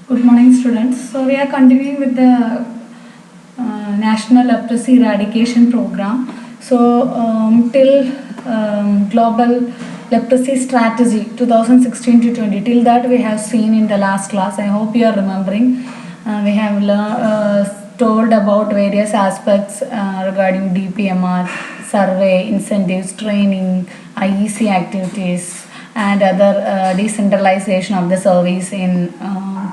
Good morning, students. So we are continuing with the National Leprosy Eradication Program. So till Global Leprosy Strategy 2016 to 20, till that we have seen in the last class. I hope you are remembering. We have told about various aspects regarding DPMR, survey, incentives, training, IEC activities, and other decentralization of the service in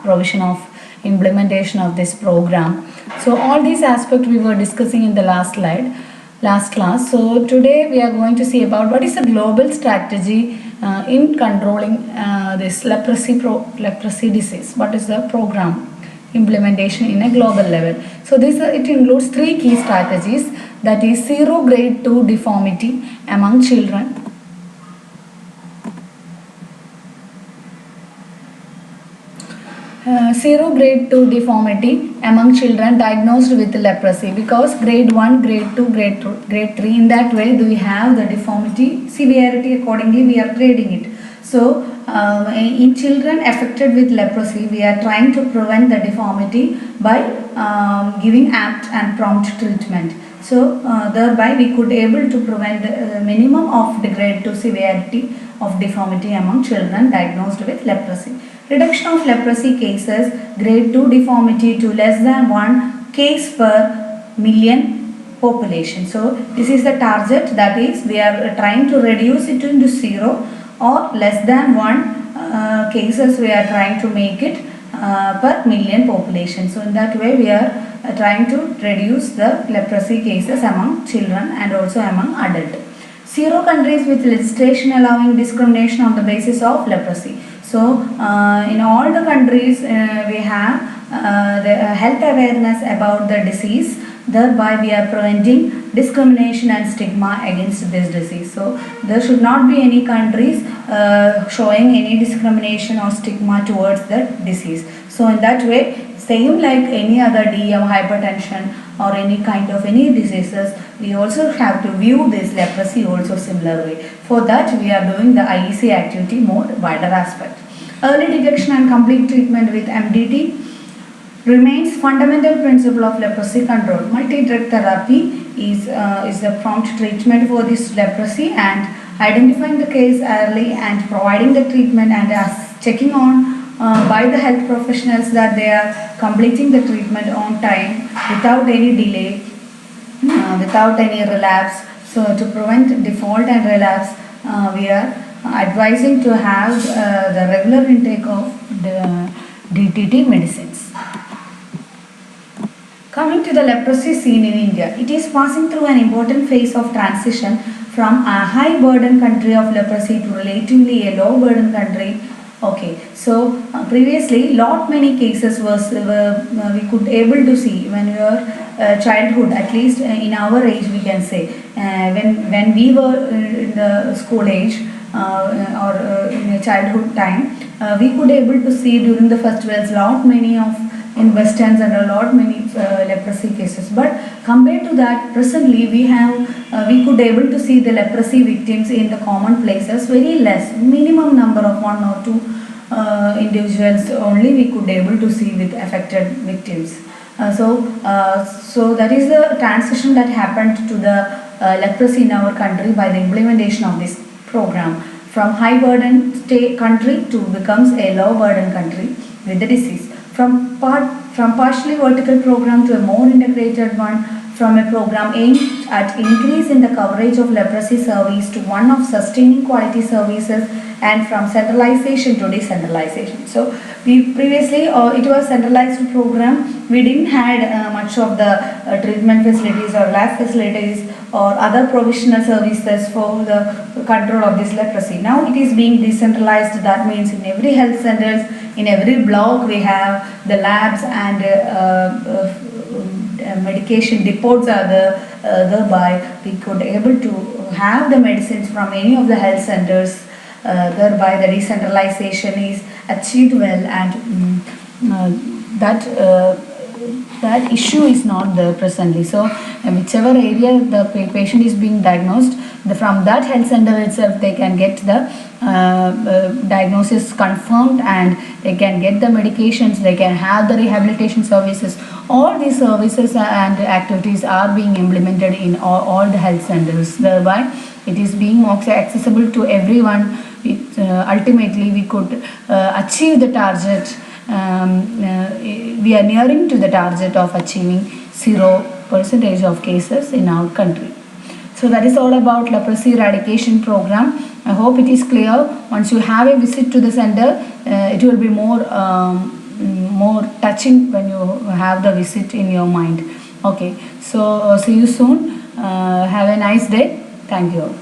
provision of implementation of this program. So all these aspects we were discussing in the last class. So today we are going to see about what is the global strategy in controlling this leprosy disease. What is the program implementation in a global level? So this it includes three key strategies, that is zero grade 2 deformity among children, zero grade 2 deformity among children diagnosed with leprosy, because grade 1, grade 2, grade 3, in that way we have the deformity severity, accordingly we are grading it. So in children affected with leprosy, we are trying to prevent the deformity by giving apt and prompt treatment. So thereby we could able to prevent the minimum of the grade 2 severity of deformity among children diagnosed with leprosy. Reduction of leprosy cases, grade 2 deformity to less than 1 case per million population. So this is the target, that is we are trying to reduce it into 0 or less than 1 cases we are trying to make it per million population. So in that way we are trying to reduce the leprosy cases among children and also among adults. 0 countries with legislation allowing discrimination on the basis of leprosy. So in all the countries we have the health awareness about the disease, thereby we are preventing discrimination and stigma against this disease. So there should not be any countries showing any discrimination or stigma towards the disease. So in that way, same like any other DM, hypertension or any kind of any diseases, we also have to view this leprosy also similar way. For that we are doing the IEC activity more wider aspect. Early detection and complete treatment with MDT remains fundamental principle of leprosy control. Multi-drug therapy is a prompt treatment for this leprosy, and identifying the case early and providing the treatment and checking on by the health professionals that they are completing the treatment on time without any delay, without any relapse. So to prevent default and relapse, we are advising to have the regular intake of the DTT medicines. Coming to the leprosy scene in India, it is passing through an important phase of transition from a high burden country of leprosy to relatively a low burden country. Okay, so previously lot many cases we could able to see when we were childhood, at least in our age we can say, when we were in the school age or in a childhood time, we could able to see during the festivals lot many of in westerns and a lot many leprosy cases. But compared to that, presently we could able to see the leprosy victims in the common places very less, minimum number of 1 or 2 individuals only we could able to see with affected victims. So that is the transition that happened to the leprosy in our country by the implementation of this program, from high burden state country to becomes a low burden country with the disease. From partially vertical program to a more integrated one, from a program aimed at increase in the coverage of leprosy service to one of sustaining quality services, and from centralization to decentralization. So we previously it was centralized program. We didn't had much of the treatment facilities or lab facilities or other provisional services for the control of this leprosy. Now it is being decentralized. That means in every health centers, in every block we have the labs and medication depots are there. Thereby we could able to have the medicines from any of the health centers. Thereby the decentralization is achieved well, and that that issue is not there presently. So whichever area the patient is being diagnosed, from that health center itself they can get the diagnosis confirmed, and they can get the medications, they can have the rehabilitation services. All these services and activities are being implemented in all the health centers, thereby it is being more accessible to everyone. Ultimately we could achieve the target. We are nearing to the target of achieving 0% of cases in our country. So that is all about leprosy eradication program. I hope it is clear. Once you have a visit to the center, it will be more touching when you have the visit in your mind. Okay, so see you soon. Have a nice day. Thank you.